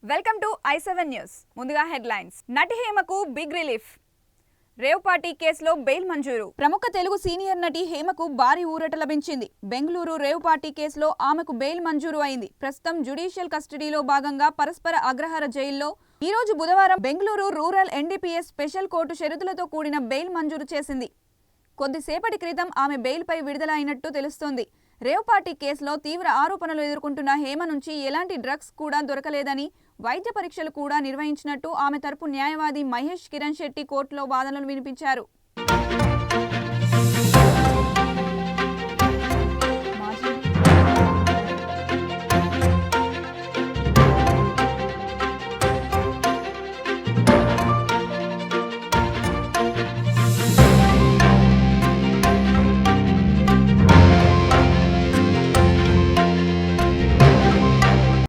Welcome to i7 news. ముందుగా headlines. నటి హేమకు big relief. Rave party కేసులో బెయిల్ మంజూరు. ప్రముఖ తెలుగు సీనియర్ నటి హేమకు భారీ ఊరట లభించింది. బెంగళూరు రేవ్ పార్టీ కేసులో ఆమెకు బెయిల్ మంజూరు అయింది. ప్రస్తుతం జ్యుడిషియల్ కస్టడీలో భాగంగా పరస్పర అగ్రహార జైల్లో ఈ రోజు బుధవారం Bengaluru rural NDPS special court షరతులతో కూడిన బెయిల్ మంజూరు చేసింది. కొద్దిసేపటి క్రితం ఆమె బెయిల్పై విడుదల అయినట్టు తెలుస్తోంది. రేవ్ పార్టీ కేసులో తీవ్ర ఆరోపణలు ఎదుర్కొంటున్న హేమ నుంచి ఎలాంటి డ్రగ్స్ కూడా దొరకలేదని, వైద్య పరీక్షలు కూడా నిర్వహించినట్టు ఆమె తరపు న్యాయవాది మహేష్ కిరణ్ శెట్టి కోర్టులో వాదనలు వినిపించారు.